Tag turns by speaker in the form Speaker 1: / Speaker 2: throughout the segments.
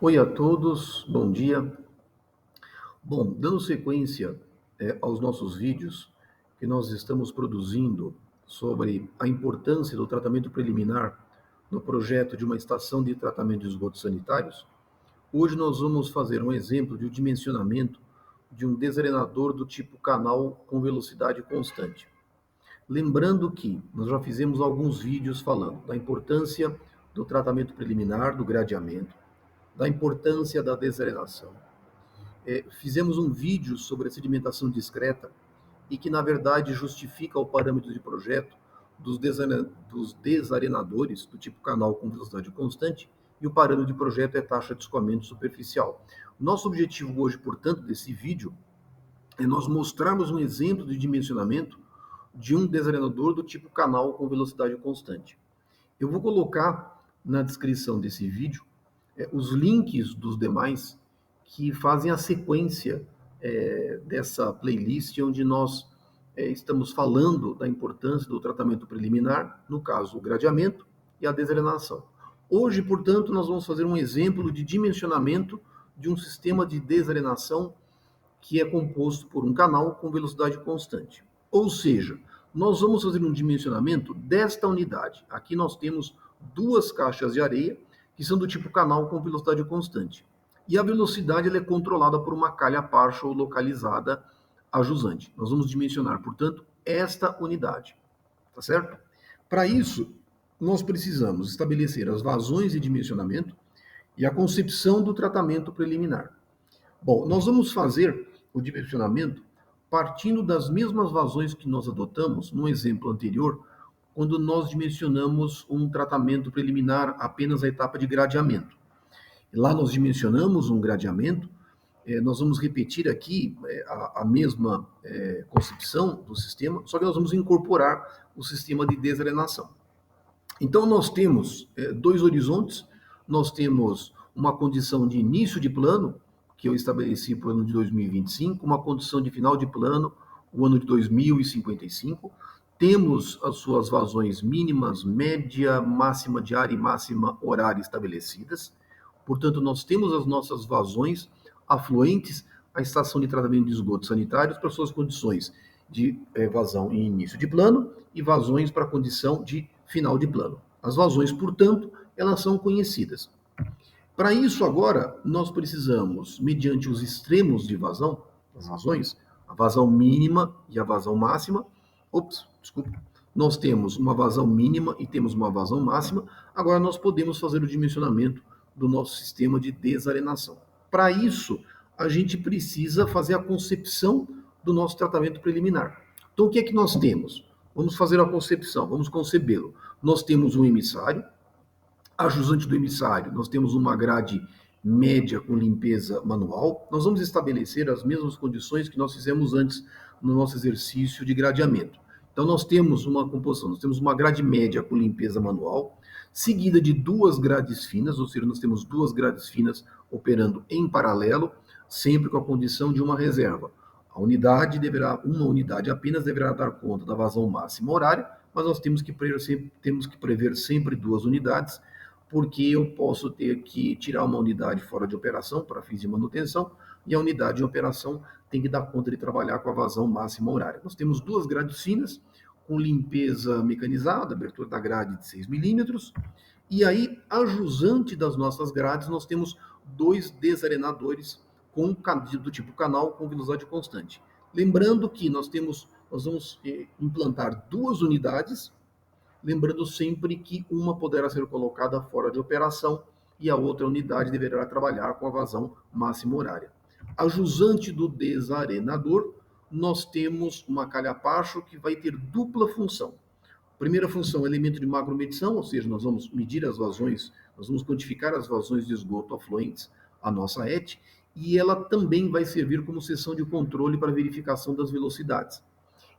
Speaker 1: Oi a todos, bom dia. Bom, dando sequência aos nossos vídeos que nós estamos produzindo sobre a importância do tratamento preliminar no projeto de uma estação de tratamento de esgotos sanitários, hoje nós vamos fazer um exemplo de um dimensionamento de um desarenador do tipo canal com velocidade constante. Lembrando que nós já fizemos alguns vídeos falando da importância do tratamento preliminar, do gradeamento, da importância da desarenação. Fizemos um vídeo sobre a sedimentação discreta e que, na verdade, justifica o parâmetro de projeto dos desarenadores do tipo canal com velocidade constante e o parâmetro de projeto é taxa de escoamento superficial. Nosso objetivo hoje, portanto, desse vídeo é nós mostrarmos um exemplo de dimensionamento de um desarenador do tipo canal com velocidade constante. Eu vou colocar na descrição desse vídeo os links dos demais que fazem a sequência dessa playlist onde nós estamos falando da importância do tratamento preliminar, no caso o gradeamento e a desarenação. Hoje, portanto, nós vamos fazer um exemplo de dimensionamento de um sistema de desarenação que é composto por um canal com velocidade constante. Ou seja, nós vamos fazer um dimensionamento desta unidade. Aqui nós temos duas caixas de areia que são do tipo canal com velocidade constante. E a velocidade ela é controlada por uma calha partial localizada a jusante. Nós vamos dimensionar, portanto, esta unidade. Tá certo? Para isso, nós precisamos estabelecer as vazões de dimensionamento e a concepção do tratamento preliminar. Bom, nós vamos fazer o dimensionamento partindo das mesmas vazões que nós adotamos no exemplo anterior, quando nós dimensionamos um tratamento preliminar apenas a etapa de gradeamento. Lá nós dimensionamos um gradeamento, nós vamos repetir aqui a mesma concepção do sistema, só que nós vamos incorporar o sistema de desarenação. Então nós temos dois horizontes, nós temos uma condição de início de plano, que eu estabeleci para o ano de 2025, uma condição de final de plano, o ano de 2055. Temos as suas vazões mínimas, média, máxima diária e máxima horária estabelecidas. Portanto, nós temos as nossas vazões afluentes à estação de tratamento de esgotos sanitários para suas condições de vazão em início de plano e vazões para a condição de final de plano. As vazões, portanto, elas são conhecidas. Para isso, agora, nós precisamos, mediante os extremos de vazão, as vazões, a vazão mínima e a vazão máxima. Desculpa. Nós temos uma vazão mínima e temos uma vazão máxima. Agora, nós podemos fazer o dimensionamento do nosso sistema de desarenação. Para isso, a gente precisa fazer a concepção do nosso tratamento preliminar. Então, o que é que nós temos? Vamos fazer a concepção, vamos concebê-lo. Nós temos um emissário, a jusante do emissário, nós temos uma grade média com limpeza manual. Nós vamos estabelecer as mesmas condições que nós fizemos antes no nosso exercício de gradeamento. Então, nós temos uma composição, nós temos uma grade média com limpeza manual, seguida de duas grades finas, ou seja, nós temos duas grades finas operando em paralelo, sempre com a condição de uma reserva. Uma unidade apenas deverá dar conta da vazão máxima horária, mas nós temos que prever sempre duas unidades, porque eu posso ter que tirar uma unidade fora de operação para fins de manutenção, e a unidade de operação tem que dar conta de trabalhar com a vazão máxima horária. Nós temos duas grades finas, com limpeza mecanizada, abertura da grade de 6 milímetros, e aí, a jusante das nossas grades, nós temos dois desarenadores do tipo canal com velocidade constante. Lembrando que nós vamos implantar duas unidades, lembrando sempre que uma poderá ser colocada fora de operação e a outra unidade deverá trabalhar com a vazão máxima horária. A jusante do desarenador, nós temos uma calha Pacho que vai ter dupla função. Primeira função, elemento de macromedição, ou seja, nós vamos medir as vazões, nós vamos quantificar as vazões de esgoto afluentes à nossa ET, e ela também vai servir como seção de controle para verificação das velocidades.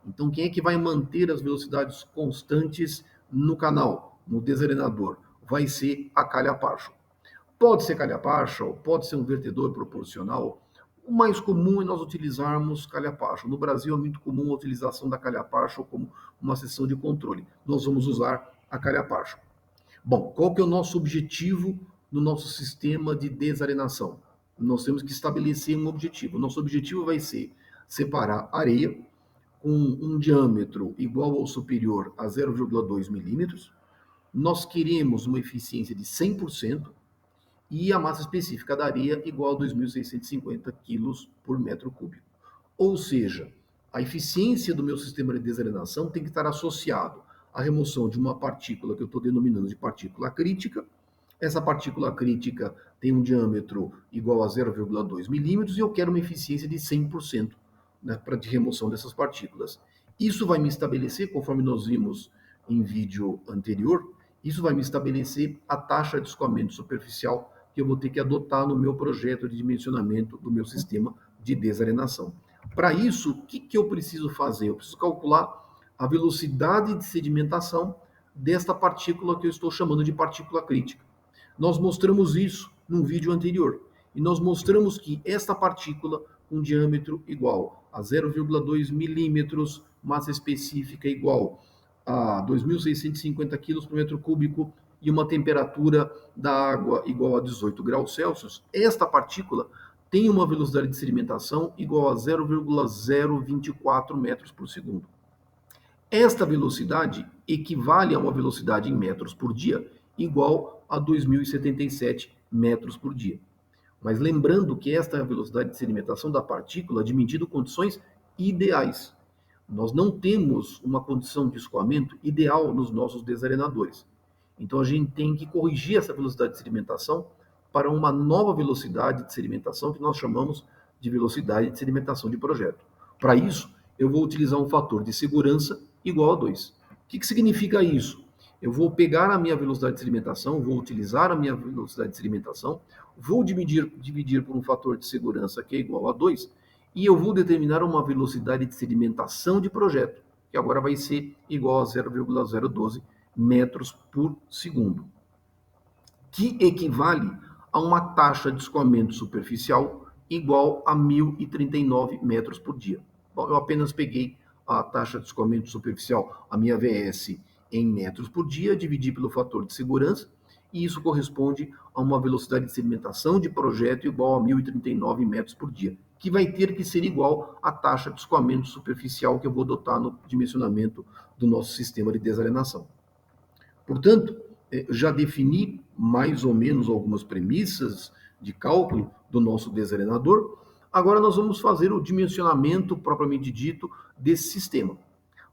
Speaker 1: Então, quem é que vai manter as velocidades constantes no canal, no desarenador? Vai ser a calha partial. Pode ser calha partial, pode ser um vertedor proporcional. O mais comum é nós utilizarmos calha partial. No Brasil é muito comum a utilização da calha partial como uma seção de controle. Nós vamos usar a calha partial. Bom, qual que é o nosso objetivo no nosso sistema de desarenação. Nós temos que estabelecer um objetivo. Nosso objetivo vai ser separar areia com um diâmetro igual ou superior a 0,2 milímetros. Nós queremos uma eficiência de 100% e a massa específica da areia igual a 2.650 quilos por metro cúbico. Ou seja, a eficiência do meu sistema de desarenação tem que estar associado à remoção de uma partícula que eu estou denominando de partícula crítica. Essa partícula crítica tem um diâmetro igual a 0,2 milímetros e eu quero uma eficiência de 100%, né, para de remoção dessas partículas. Isso vai me estabelecer, conforme nós vimos em vídeo anterior, isso vai me estabelecer a taxa de escoamento superficial que eu vou ter que adotar no meu projeto de dimensionamento do meu sistema de desarenação. Para isso, o que eu preciso fazer? Eu preciso calcular a velocidade de sedimentação desta partícula que eu estou chamando de partícula crítica. Nós mostramos isso num vídeo anterior. E nós mostramos que esta partícula, com diâmetro igual a 0,2 milímetros, massa específica igual a 2.650 quilos por metro cúbico e uma temperatura da água igual a 18 graus Celsius, esta partícula tem uma velocidade de sedimentação igual a 0,024 metros por segundo. Esta velocidade equivale a uma velocidade em metros por dia igual a 2.077 metros por dia. Mas lembrando que esta é a velocidade de sedimentação da partícula admitindo condições ideais. Nós não temos uma condição de escoamento ideal nos nossos desarenadores. Então a gente tem que corrigir essa velocidade de sedimentação para uma nova velocidade de sedimentação que nós chamamos de velocidade de sedimentação de projeto. Para isso, eu vou utilizar um fator de segurança igual a 2. O que significa isso? Eu vou pegar a minha velocidade de sedimentação, vou utilizar a minha velocidade de sedimentação, vou dividir por um fator de segurança que é igual a 2, e eu vou determinar uma velocidade de sedimentação de projeto, que agora vai ser igual a 0,012 metros por segundo, que equivale a uma taxa de escoamento superficial igual a 1.039 metros por dia. Bom, eu apenas peguei a taxa de escoamento superficial, a minha VS, em metros por dia, dividi pelo fator de segurança, e isso corresponde a uma velocidade de sedimentação de projeto igual a 1.039 metros por dia, que vai ter que ser igual à taxa de escoamento superficial que eu vou adotar no dimensionamento do nosso sistema de desarenação. Portanto, já defini mais ou menos algumas premissas de cálculo do nosso desarenador. Agora nós vamos fazer o dimensionamento propriamente dito desse sistema.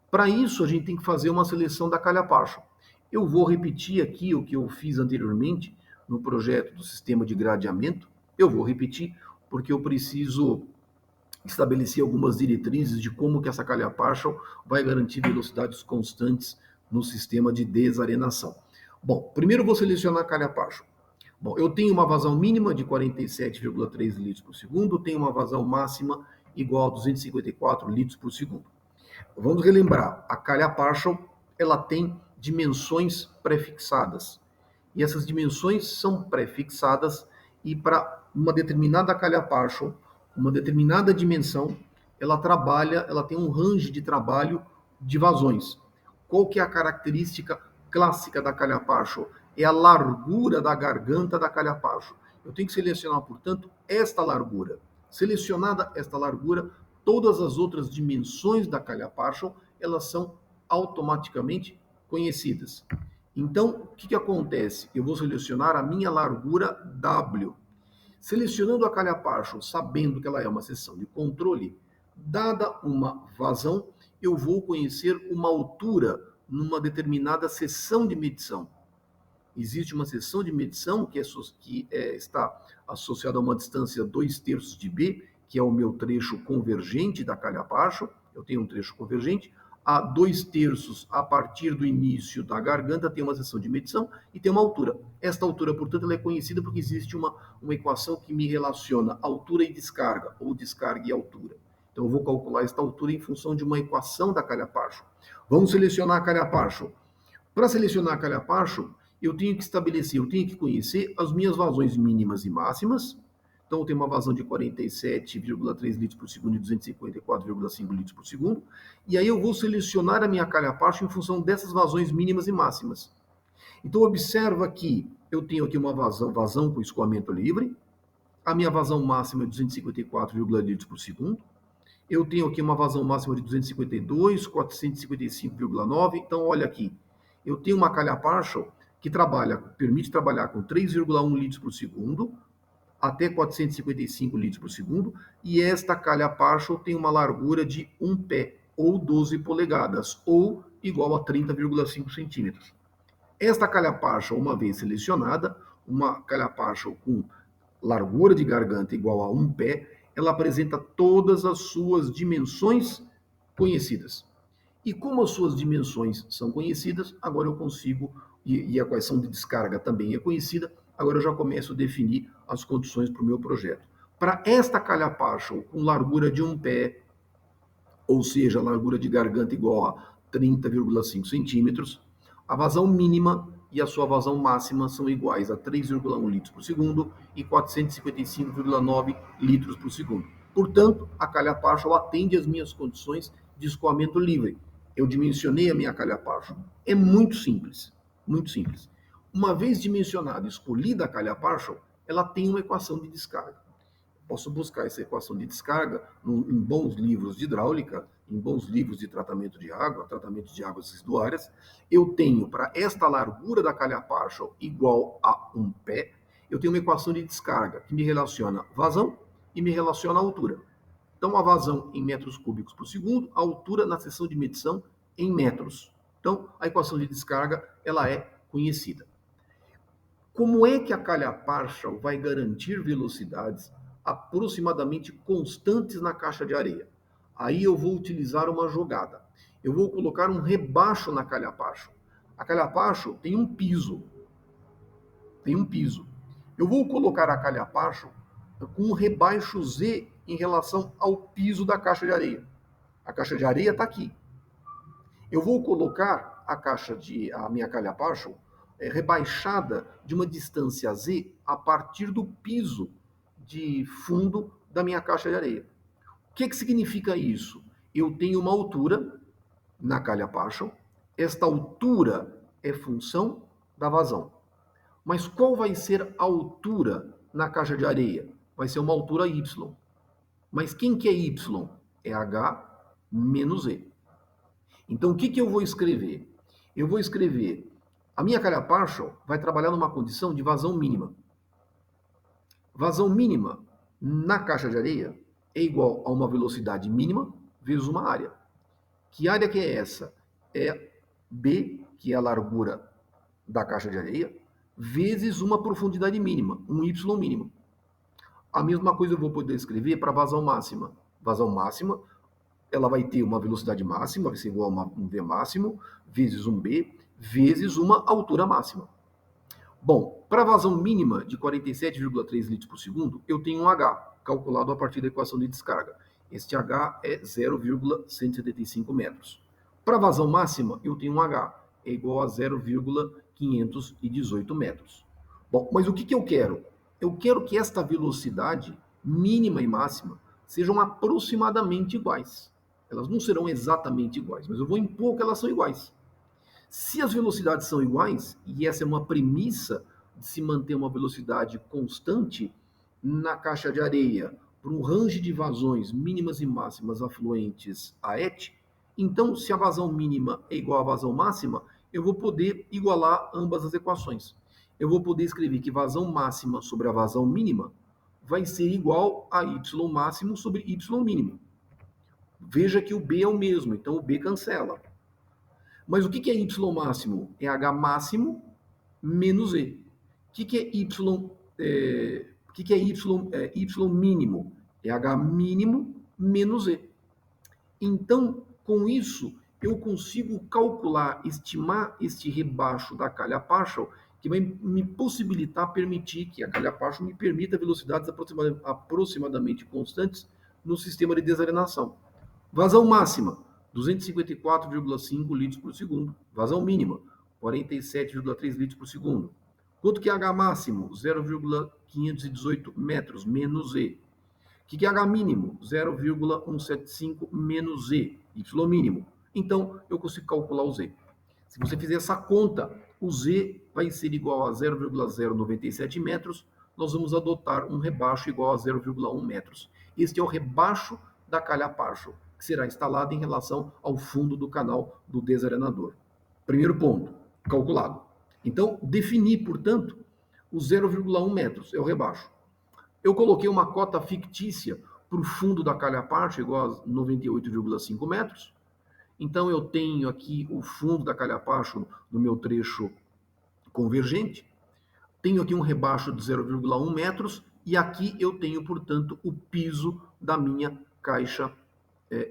Speaker 1: Para isso, a gente tem que fazer uma seleção da calha partial. Eu vou repetir aqui o que eu fiz anteriormente no projeto do sistema de gradeamento. Eu vou repetir porque eu preciso estabelecer algumas diretrizes de como que essa calha partial vai garantir velocidades constantes no sistema de desarenação. Bom, primeiro eu vou selecionar a calha partial. Bom, eu tenho uma vazão mínima de 47,3 litros por segundo, tenho uma vazão máxima igual a 254 litros por segundo. Vamos relembrar, a calha partial, ela tem dimensões prefixadas. E essas dimensões são prefixadas e para uma determinada calha partial, uma determinada dimensão, ela tem um range de trabalho de vazões. Qual que é a característica clássica da calha partial? É a largura da garganta da calha partial. Eu tenho que selecionar, portanto, esta largura. Selecionada esta largura, todas as outras dimensões da calha partial, elas são automaticamente conhecidas. Então, o que acontece? Eu vou selecionar a minha largura W. Selecionando a calha partial, sabendo que ela é uma seção de controle, dada uma vazão, eu vou conhecer uma altura numa determinada seção de medição. Existe uma seção de medição que está associada a uma distância 2/3 de B, que é o meu trecho convergente da calha partial. Eu tenho um trecho convergente. A 2/3 a partir do início da garganta tem uma seção de medição e tem uma altura. Esta altura, portanto, ela é conhecida porque existe uma equação que me relaciona altura e descarga, ou descarga e altura. Então, eu vou calcular esta altura em função de uma equação da calha partial. Vamos selecionar a calha partial. Para selecionar a calha partial, eu tenho que conhecer as minhas vazões mínimas e máximas. Então, eu tenho uma vazão de 47,3 litros por segundo e 254,5 litros por segundo. E aí eu vou selecionar a minha calha partial em função dessas vazões mínimas e máximas. Então, observa que eu tenho aqui uma vazão com escoamento livre, a minha vazão máxima é 254, litros por segundo, eu tenho aqui uma vazão máxima de 252, 455,9. Então, olha aqui, eu tenho uma calha partial que permite trabalhar com 3,1 litros por segundo até 455 litros por segundo, e esta calha partial tem uma largura de 1 pé, ou 12 polegadas, ou igual a 30,5 centímetros. Esta calha partial, uma vez selecionada, uma calha partial com largura de garganta igual a 1 pé, ela apresenta todas as suas dimensões conhecidas. E como as suas dimensões são conhecidas, agora eu consigo, e a equação de descarga também é conhecida, agora eu já começo a definir as condições para o meu projeto. Para esta calha partial com largura de 1 pé, ou seja, a largura de garganta igual a 30,5 centímetros, a vazão mínima e a sua vazão máxima são iguais a 3,1 litros por segundo e 455,9 litros por segundo. Portanto, a calha partial atende às minhas condições de escoamento livre. Eu dimensionei a minha calha partial. É muito simples, muito simples. Uma vez dimensionada e escolhida a calha partial, ela tem uma equação de descarga. Posso buscar essa equação de descarga em bons livros de hidráulica, em bons livros de tratamento de águas residuárias. Eu tenho, para esta largura da calha partial igual a 1 pé, eu tenho uma equação de descarga que me relaciona vazão e me relaciona altura. Então, a vazão em metros cúbicos por segundo, a altura na seção de medição em metros. Então, a equação de descarga, ela é conhecida. Como é que a calha partial vai garantir velocidades aproximadamente constantes na caixa de areia? Aí eu vou utilizar uma jogada. Eu vou colocar um rebaixo na calha partial. A calha partial tem um piso. Eu vou colocar a calha partial com um rebaixo Z em relação ao piso da caixa de areia. A caixa de areia está aqui. Eu vou colocar a minha calha partial rebaixada de uma distância Z a partir do piso de fundo da minha caixa de areia. O que significa isso? Eu tenho uma altura na calha partial, esta altura é função da vazão. Mas qual vai ser a altura na caixa de areia? Vai ser uma altura Y. Mas quem que é Y? É H menos E. Então, o que eu vou escrever? Eu vou escrever, a minha calha partial vai trabalhar numa condição de vazão mínima. Vazão mínima na caixa de areia é igual a uma velocidade mínima vezes uma área. Que área que é essa? É B, que é a largura da caixa de areia, vezes uma profundidade mínima, um Y mínimo. A mesma coisa eu vou poder escrever para vazão máxima. Vazão máxima, ela vai ter uma velocidade máxima, vai ser igual a um V máximo, vezes um B, vezes uma altura máxima. Bom, para a vazão mínima de 47,3 litros por segundo, eu tenho um H, calculado a partir da equação de descarga. Este H é 0,175 metros. Para a vazão máxima, eu tenho um H, é igual a 0,518 metros. Bom, mas o que eu quero? Eu quero que esta velocidade mínima e máxima sejam aproximadamente iguais. Elas não serão exatamente iguais, mas eu vou impor que elas são iguais. Se as velocidades são iguais, e essa é uma premissa de se manter uma velocidade constante na caixa de areia para um range de vazões mínimas e máximas afluentes a ET, então se a vazão mínima é igual à vazão máxima, eu vou poder igualar ambas as equações. Eu vou poder escrever que vazão máxima sobre a vazão mínima vai ser igual a Y máximo sobre Y mínimo. Veja que o B é o mesmo, então o B cancela. Mas o que é Y máximo? É H máximo menos E. O que é Y, Y mínimo? É H mínimo menos E. Então, com isso, eu consigo calcular, estimar este rebaixo da calha partial, que vai me possibilitar permitir que a calha partial me permita velocidades aproximadamente constantes no sistema de desarenação. Vazão máxima, 254,5 litros por segundo. Vazão mínima, 47,3 litros por segundo. Quanto que é H máximo? 0,518 metros, menos E. O que é H mínimo? 0,175 menos E, Y mínimo. Então, eu consigo calcular o Z. Se você fizer essa conta, o Z vai ser igual a 0,097 metros, nós vamos adotar um rebaixo igual a 0,1 metros. Este é o rebaixo da calha Partial, que será instalado em relação ao fundo do canal do desarenador. Primeiro ponto, calculado. Então, defini, portanto, os 0,1 metros, é o rebaixo. Eu coloquei uma cota fictícia para o fundo da calha Partial, igual a 98,5 metros. Então, eu tenho aqui o fundo da calha Partial no meu trecho convergente. Tenho aqui um rebaixo de 0,1 metros e aqui eu tenho, portanto, o piso da minha caixa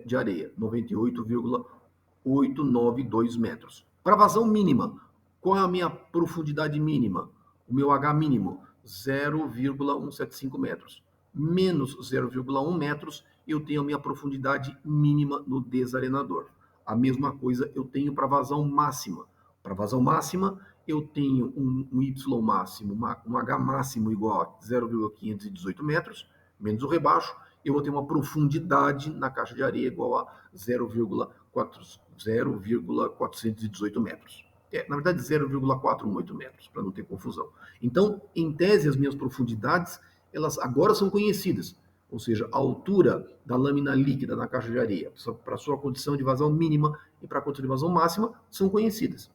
Speaker 1: de areia, 98,892 metros. Para vazão mínima, qual é a minha profundidade mínima? O meu H mínimo, 0,175 metros. Menos 0,1 metros, eu tenho a minha profundidade mínima no desarenador. A mesma coisa eu tenho para vazão máxima. Para vazão máxima, eu tenho um Y máximo, um H máximo igual a 0,518 metros, menos o rebaixo, eu vou ter uma profundidade na caixa de areia igual a 0,418 metros. Na verdade, 0,418 metros, para não ter confusão. Então, em tese, as minhas profundidades, elas agora são conhecidas. Ou seja, a altura da lâmina líquida na caixa de areia, para sua condição de vazão mínima e para a condição de vazão máxima, são conhecidas.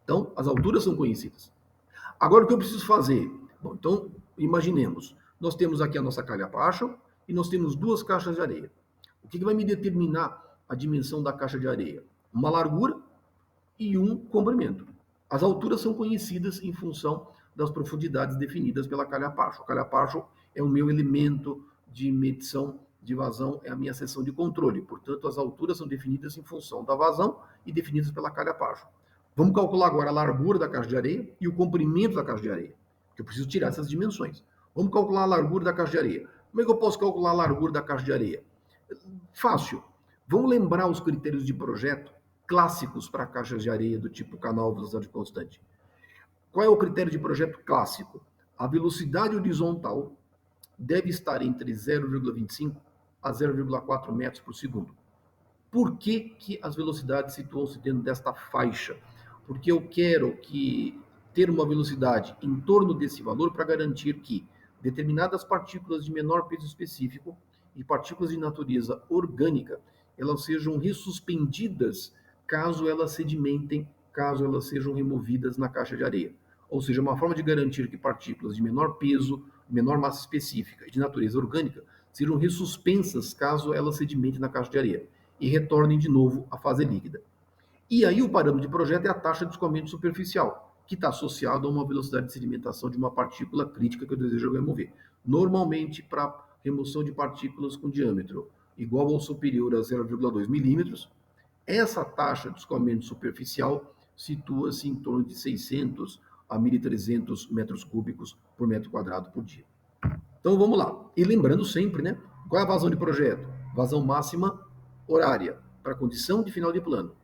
Speaker 1: Então, as alturas são conhecidas. Agora, o que eu preciso fazer? Bom, então, imaginemos, nós temos aqui a nossa calha Partial e nós temos duas caixas de areia. O que vai me determinar a dimensão da caixa de areia? Uma largura e um comprimento. As alturas são conhecidas em função das profundidades definidas pela calha Partial. A calha Partial é o meu elemento de medição de vazão, é a minha seção de controle. Portanto, as alturas são definidas em função da vazão e definidas pela calha Partial. Vamos calcular agora a largura da caixa de areia e o comprimento da caixa de areia, que eu preciso tirar essas dimensões. Vamos calcular a largura da caixa de areia. Como é que eu posso calcular a largura da caixa de areia? Fácil. Vamos lembrar os critérios de projeto clássicos para caixas de areia do tipo canal velocidade constante. Qual é o critério de projeto clássico? A velocidade horizontal deve estar entre 0,25 a 0,4 metros por segundo. Por que as velocidades situam-se dentro desta faixa? Porque eu quero ter uma velocidade em torno desse valor para garantir que determinadas partículas de menor peso específico e partículas de natureza orgânica, elas sejam ressuspendidas caso elas sedimentem, caso elas sejam removidas na caixa de areia. Ou seja, uma forma de garantir que partículas de menor peso, menor massa específica e de natureza orgânica sejam ressuspensas caso elas sedimentem na caixa de areia e retornem de novo à fase líquida. E aí o parâmetro de projeto é a taxa de escoamento superficial, que está associado a uma velocidade de sedimentação de uma partícula crítica que eu desejo remover. Normalmente, para remoção de partículas com diâmetro igual ou superior a 0,2 milímetros, essa taxa de escoamento superficial situa-se em torno de 600 a 1.300 metros cúbicos por metro quadrado por dia. Então vamos lá. E lembrando sempre, né? Qual é a vazão de projeto? Vazão máxima horária para condição de final de plano.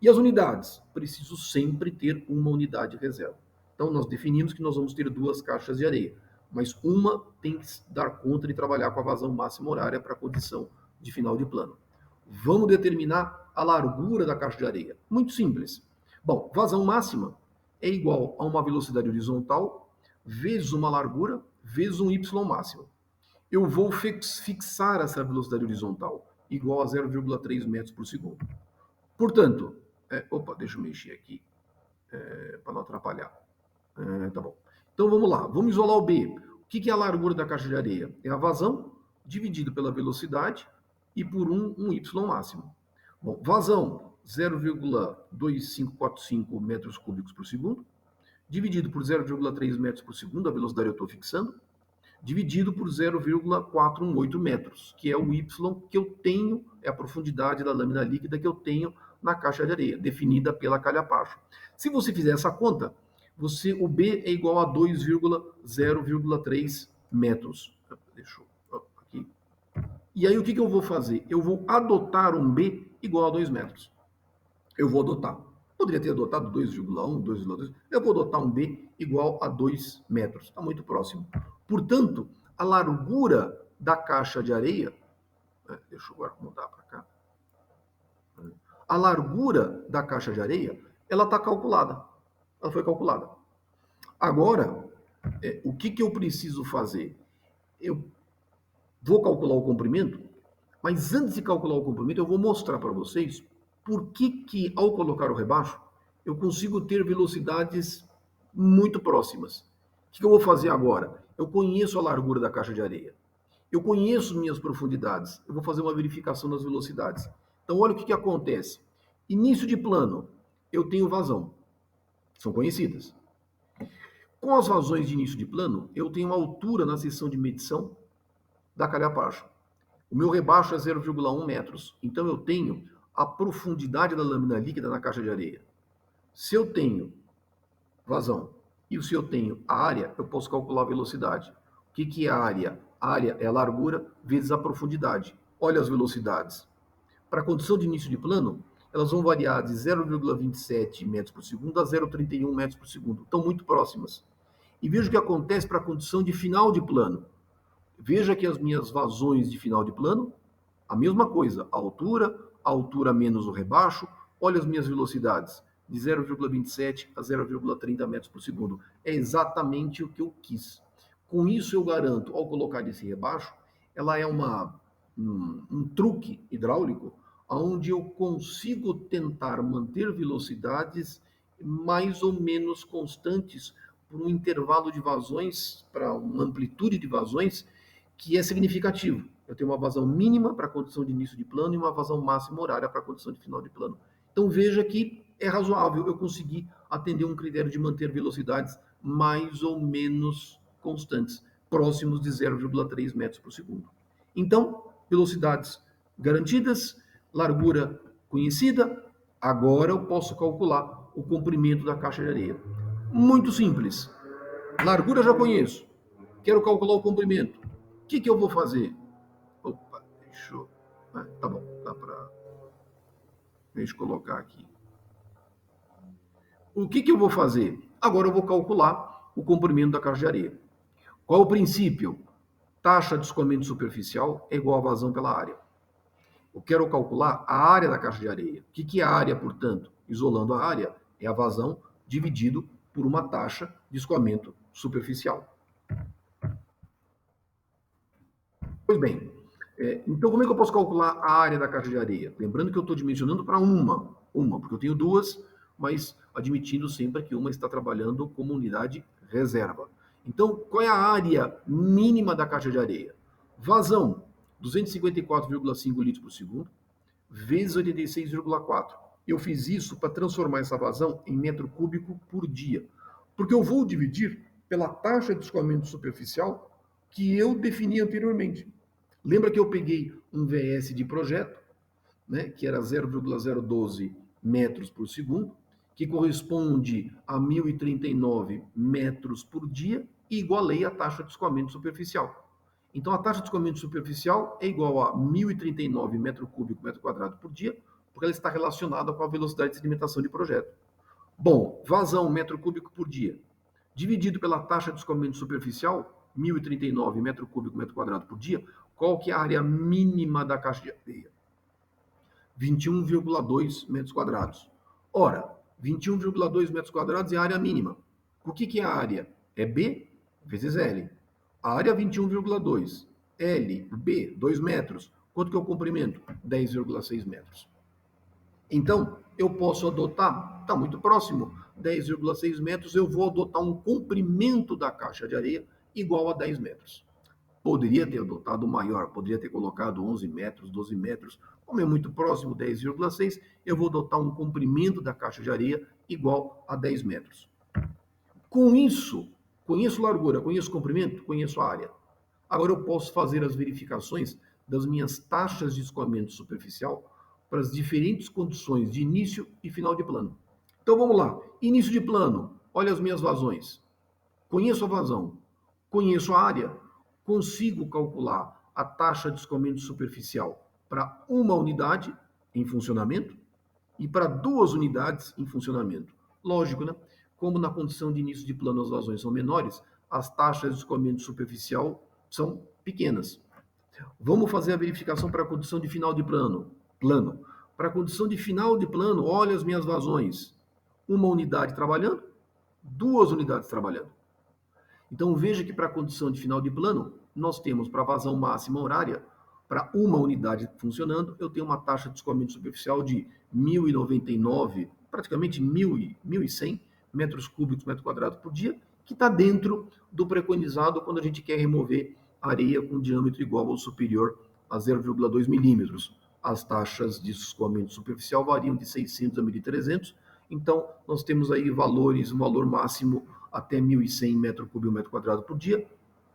Speaker 1: E as unidades? Preciso sempre ter uma unidade de reserva. Então nós definimos que nós vamos ter duas caixas de areia, mas uma tem que dar conta de trabalhar com a vazão máxima horária para condição de final de plano. Vamos determinar a largura da caixa de areia. Muito simples. Bom, vazão máxima é igual a uma velocidade horizontal vezes uma largura vezes um y máximo. Eu vou fixar essa velocidade horizontal igual a 0,3 metros por segundo. Portanto, deixa eu mexer aqui para não atrapalhar. Tá bom. Então vamos lá, vamos isolar o B. O que é a largura da caixa de areia? É a vazão dividido pela velocidade e por um y máximo. Bom, vazão 0,2545 metros cúbicos por segundo, dividido por 0,3 metros por segundo, a velocidade eu estou fixando, dividido por 0,418 metros, que é o y que eu tenho, é a profundidade da lâmina líquida que eu tenho na caixa de areia, definida pela calha Partial. Se você fizer essa conta, o B é igual a 2,0,3 metros. Deixa eu aqui. E aí o que eu vou fazer? Eu vou adotar um B igual a 2 metros. Eu vou adotar. Poderia ter adotado 2,1, 2,2. Eu vou adotar um B igual a 2 metros. Está muito próximo. Portanto, a largura da caixa de areia, deixa eu agora mudar para cá. A largura da caixa de areia, ela está calculada. ela foi calculada. Agora, o que eu preciso fazer? Eu vou calcular o comprimento, mas antes de calcular o comprimento, eu vou mostrar para vocês por que ao colocar o rebaixo, eu consigo ter velocidades muito próximas. O que eu vou fazer agora? Eu conheço a largura da caixa de areia. Eu conheço minhas profundidades. Eu vou fazer uma verificação das velocidades. Então, olha o que acontece. Início de plano, eu tenho vazão. São conhecidas. Com as vazões de início de plano, eu tenho altura na seção de medição da calha-paixa. O meu rebaixo é 0,1 metros. Então, eu tenho a profundidade da lâmina líquida na caixa de areia. Se eu tenho vazão e se eu tenho a área, eu posso calcular a velocidade. O que é a área? A área é a largura vezes a profundidade. Olha as velocidades. Para a condição de início de plano, elas vão variar de 0,27 metros por segundo a 0,31 metros por segundo. Estão muito próximas. E veja o que acontece para a condição de final de plano. Veja que as minhas vazões de final de plano, a mesma coisa, a altura menos o rebaixo, olha as minhas velocidades, de 0,27 a 0,30 metros por segundo. É exatamente o que eu quis. Com isso eu garanto, ao colocar esse rebaixo, ela é um truque hidráulico, onde eu consigo tentar manter velocidades mais ou menos constantes por um intervalo de vazões, para uma amplitude de vazões que é significativo. Eu tenho uma vazão mínima para a condição de início de plano e uma vazão máxima horária para a condição de final de plano. Então veja que é razoável eu conseguir atender um critério de manter velocidades mais ou menos constantes, próximos de 0,3 metros por segundo. Então, velocidades garantidas, largura conhecida, agora eu posso calcular o comprimento da caixa de areia. Muito simples. Largura já conheço. Quero calcular o comprimento. O que eu vou fazer? Opa, deixa eu... tá bom, dá para... Deixa eu colocar aqui. O que eu vou fazer? Agora eu vou calcular o comprimento da caixa de areia. Qual é o princípio? Taxa de escoamento superficial é igual a vazão pela área. Eu quero calcular a área da caixa de areia. O que é a área, portanto? Isolando a área, é a vazão dividido por uma taxa de escoamento superficial. Pois bem, então como é que eu posso calcular a área da caixa de areia? Lembrando que eu estou dimensionando para uma, porque eu tenho duas, mas admitindo sempre que uma está trabalhando como unidade reserva. Então, qual é a área mínima da caixa de areia? Vazão, 254,5 litros por segundo, vezes 86,4. Eu fiz isso para transformar essa vazão em metro cúbico por dia, porque eu vou dividir pela taxa de escoamento superficial que eu defini anteriormente. Lembra que eu peguei um VS de projeto, né, que era 0,012 metros por segundo, que corresponde a 1.039 metros por dia, e igualei a taxa de escoamento superficial. Então, a taxa de escoamento superficial é igual a 1.039 metro cúbico metro quadrado por dia, porque ela está relacionada com a velocidade de sedimentação de projeto. Bom, vazão metro cúbico por dia, dividido pela taxa de escoamento superficial, 1.039 metro cúbico metro quadrado por dia, qual que é a área mínima da caixa de areia? 21,2 metros quadrados. Ora, 21,2 metros quadrados é a área mínima. O que é a área? É B vezes L. A área é 21,2. L, B, 2 metros. Quanto que é o comprimento? 10,6 metros. Então, eu posso adotar, está muito próximo, 10,6 metros, eu vou adotar um comprimento da caixa de areia igual a 10 metros. Poderia ter adotado maior, poderia ter colocado 11 metros, 12 metros, como é muito próximo, 10,6, eu vou adotar um comprimento da caixa de areia igual a 10 metros. Com isso, conheço largura, conheço comprimento, conheço a área. Agora eu posso fazer as verificações das minhas taxas de escoamento superficial para as diferentes condições de início e final de plano. Então vamos lá. Início de plano, olha as minhas vazões. Conheço a vazão, conheço a área, consigo calcular a taxa de escoamento superficial para uma unidade em funcionamento e para 2 unidades em funcionamento. Lógico, né? Como na condição de início de plano as vazões são menores, as taxas de escoamento superficial são pequenas. Vamos fazer a verificação para a condição de final de plano. Para a condição de final de plano, olha as minhas vazões. Uma unidade trabalhando 2 unidades trabalhando. Então veja que para a condição de final de plano, nós temos para vazão máxima horária, para uma unidade funcionando, eu tenho uma taxa de escoamento superficial de 1.099, praticamente 1.100 metros cúbicos, metro quadrado por dia, que está dentro do preconizado quando a gente quer remover areia com diâmetro igual ou superior a 0,2 milímetros. As taxas de escoamento superficial variam de 600 a 1.300, então nós temos aí valores, um valor máximo até 1.100 metros cúbicos, metro quadrado por dia.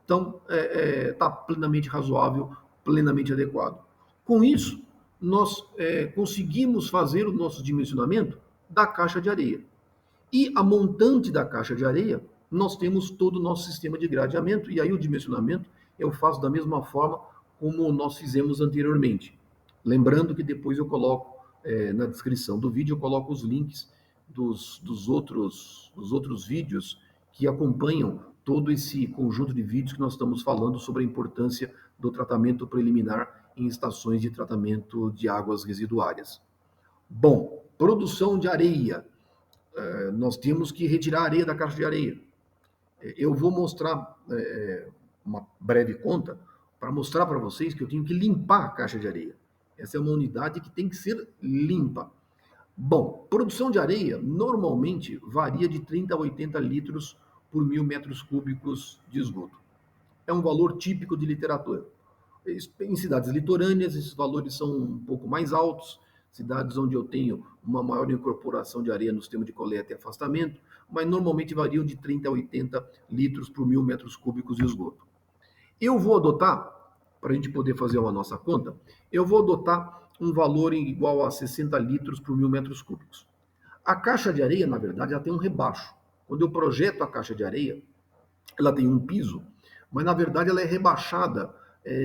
Speaker 1: Então, está plenamente razoável, plenamente adequado. Com isso, nós conseguimos fazer o nosso dimensionamento da caixa de areia. E a montante da caixa de areia, nós temos todo o nosso sistema de gradeamento, e aí o dimensionamento eu faço da mesma forma como nós fizemos anteriormente. Lembrando que depois eu coloco na descrição do vídeo, eu coloco os links dos outros vídeos que acompanham todo esse conjunto de vídeos que nós estamos falando sobre a importância do tratamento preliminar em estações de tratamento de águas residuárias. Bom, produção de areia. Nós temos que retirar a areia da caixa de areia. Eu vou mostrar uma breve conta para mostrar para vocês que eu tenho que limpar a caixa de areia. Essa é uma unidade que tem que ser limpa. Bom, produção de areia normalmente varia de 30 a 80 litros por 1.000 metros cúbicos de esgoto. É um valor típico de literatura. Em cidades litorâneas, esses valores são um pouco mais altos, cidades onde eu tenho uma maior incorporação de areia no sistema de coleta e afastamento, mas normalmente variam de 30 a 80 litros por 1.000 metros cúbicos de esgoto. Eu vou adotar, para a gente poder fazer uma nossa conta, eu vou adotar um valor igual a 60 litros por 1.000 metros cúbicos. A caixa de areia, na verdade, ela tem um rebaixo. Quando eu projeto a caixa de areia, ela tem um piso, mas na verdade ela é rebaixada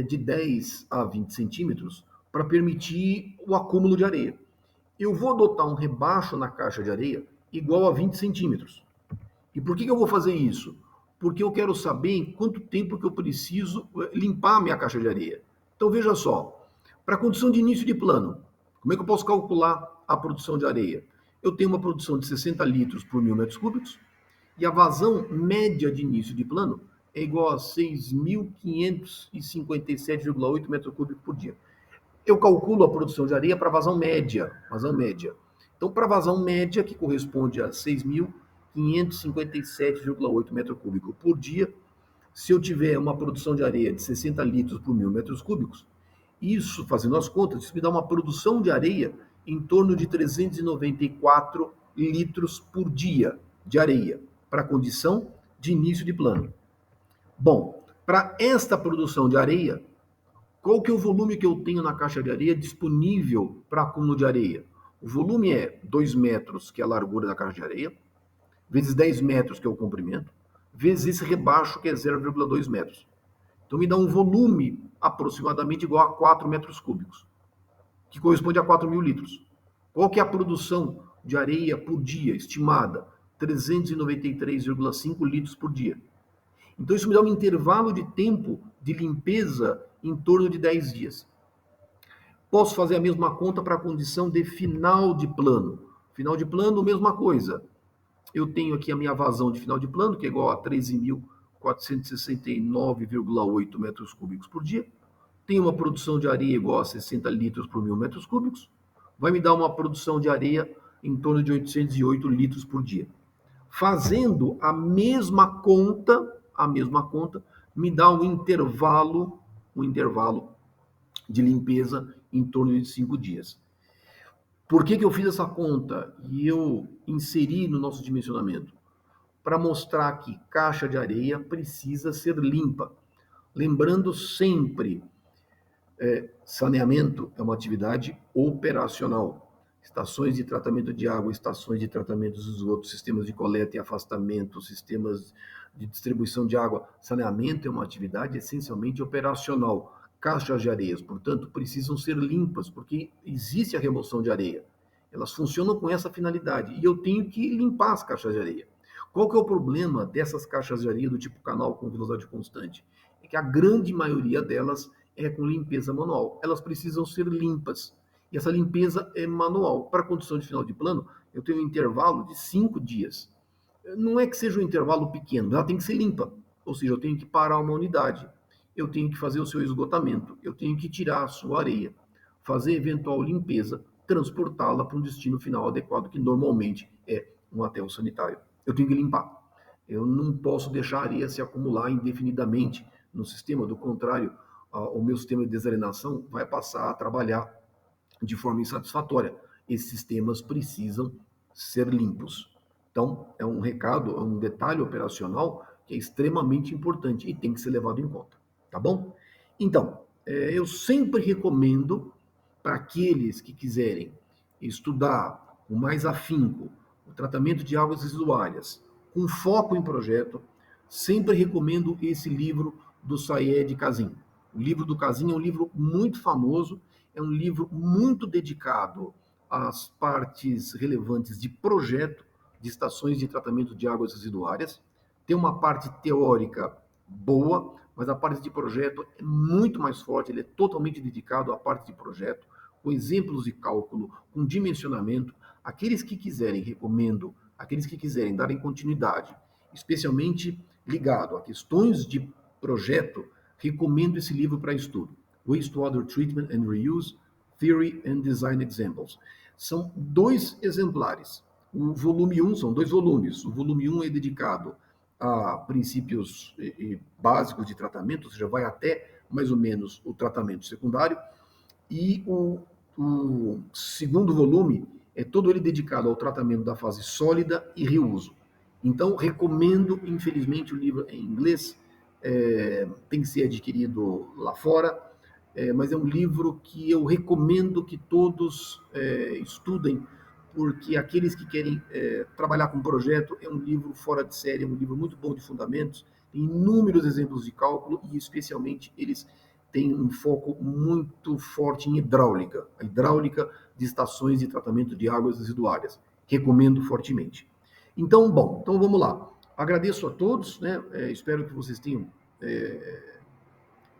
Speaker 1: de 10 a 20 centímetros para permitir o acúmulo de areia. Eu vou adotar um rebaixo na caixa de areia igual a 20 centímetros. E por que eu vou fazer isso? Porque eu quero saber em quanto tempo que eu preciso limpar a minha caixa de areia. Então veja só, para a condição de início de plano, como é que eu posso calcular a produção de areia? Eu tenho uma produção de 60 litros por 1.000 metros cúbicos e a vazão média de início de plano é igual a 6.557,8 metros cúbicos por dia. Eu calculo a produção de areia para vazão média, Então, para vazão média, que corresponde a 6.557,8 metros cúbicos por dia, se eu tiver uma produção de areia de 60 litros por 1.000 metros cúbicos, isso, fazendo as contas, isso me dá uma produção de areia em torno de 394 litros por dia de areia, para a condição de início de plano. Bom, para esta produção de areia, qual que é o volume que eu tenho na caixa de areia disponível para acúmulo de areia? O volume é 2 metros, que é a largura da caixa de areia, vezes 10 metros, que é o comprimento, vezes esse rebaixo, que é 0,2 metros. Então me dá um volume aproximadamente igual a 4 metros cúbicos, que corresponde a 4.000 litros. Qual que é a produção de areia por dia estimada? 393,5 litros por dia. Então isso me dá um intervalo de tempo de limpeza em torno de 10 dias. Posso fazer a mesma conta para a condição de final de plano. Final de plano, mesma coisa. Eu tenho aqui a minha vazão de final de plano, que é igual a 13.469,8 metros cúbicos por dia. Tenho uma produção de areia igual a 60 litros por 1.000 metros cúbicos. Vai me dar uma produção de areia em torno de 808 litros por dia. Fazendo a mesma conta, me dá um intervalo de limpeza em torno de 5 dias. Por que eu fiz essa conta e eu inseri no nosso dimensionamento? Para mostrar que caixa de areia precisa ser limpa. Lembrando sempre, saneamento é uma atividade operacional. Estações de tratamento de água, estações de tratamento de esgoto, sistemas de coleta e afastamento, sistemas de distribuição de água. Saneamento é uma atividade essencialmente operacional. Caixas de areias, portanto, precisam ser limpas, porque existe a remoção de areia. Elas funcionam com essa finalidade. E eu tenho que limpar as caixas de areia. Qual que é o problema dessas caixas de areia do tipo canal com velocidade constante? É que a grande maioria delas é com limpeza manual. Elas precisam ser limpas. E essa limpeza é manual. Para a condição de final de plano, eu tenho um intervalo de 5 dias. Não é que seja um intervalo pequeno, ela tem que ser limpa. Ou seja, eu tenho que parar uma unidade, eu tenho que fazer o seu esgotamento, eu tenho que tirar a sua areia, fazer eventual limpeza, transportá-la para um destino final adequado, que normalmente é um aterro sanitário. Eu tenho que limpar. Eu não posso deixar a areia se acumular indefinidamente no sistema, do contrário, o meu sistema de desalienação vai passar a trabalhar de forma insatisfatória. Esses sistemas precisam ser limpos. Então, é um recado, é um detalhe operacional que é extremamente importante e tem que ser levado em conta, tá bom? Então, eu sempre recomendo para aqueles que quiserem estudar com mais afinco o tratamento de águas residuárias, com foco em projeto, sempre recomendo esse livro do Sayed Kazim. O livro do Kazim é um livro muito famoso, é um livro muito dedicado às partes relevantes de projeto de estações de tratamento de águas residuárias. Tem uma parte teórica boa, mas a parte de projeto é muito mais forte, ele é totalmente dedicado à parte de projeto, com exemplos de cálculo, com dimensionamento. Aqueles que quiserem, recomendo, aqueles que quiserem darem continuidade, especialmente ligado a questões de projeto, recomendo esse livro para estudo. Wastewater Treatment and Reuse, Theory and Design Examples. São 2 exemplares. O volume 1 são 2 volumes. O volume 1 é dedicado a princípios básicos de tratamento, ou seja, vai até mais ou menos o tratamento secundário. E o segundo volume é todo ele dedicado ao tratamento da fase sólida e reuso. Então, recomendo, infelizmente, o livro é em inglês, tem que ser adquirido lá fora, mas é um livro que eu recomendo que todos estudem, porque aqueles que querem trabalhar com projeto, é um livro fora de série, é um livro muito bom de fundamentos, tem inúmeros exemplos de cálculo e, especialmente, eles têm um foco muito forte em hidráulica, a hidráulica de estações de tratamento de águas residuárias. Recomendo fortemente. Então, bom, então vamos lá. Agradeço a todos, né? Espero que vocês tenham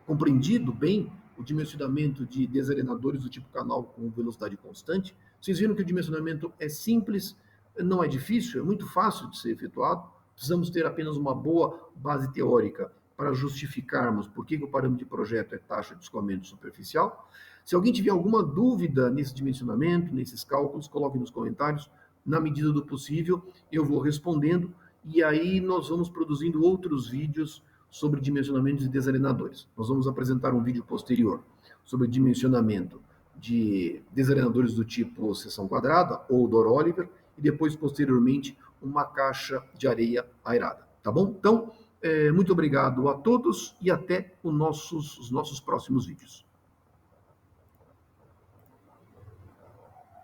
Speaker 1: compreendido bem o dimensionamento de desarenadores do tipo canal com velocidade constante. Vocês viram que o dimensionamento é simples, não é difícil, é muito fácil de ser efetuado. Precisamos ter apenas uma boa base teórica para justificarmos por que o parâmetro de projeto é taxa de escoamento superficial. Se alguém tiver alguma dúvida nesse dimensionamento, nesses cálculos, coloque nos comentários. Na medida do possível, eu vou respondendo e aí nós vamos produzindo outros vídeos sobre dimensionamento de desarenadores. Nós vamos apresentar um vídeo posterior sobre dimensionamento de desarenadores do tipo seção quadrada ou Dor Oliver e depois, posteriormente, uma caixa de areia aerada. Tá bom? Então, muito obrigado a todos e até os nossos próximos vídeos.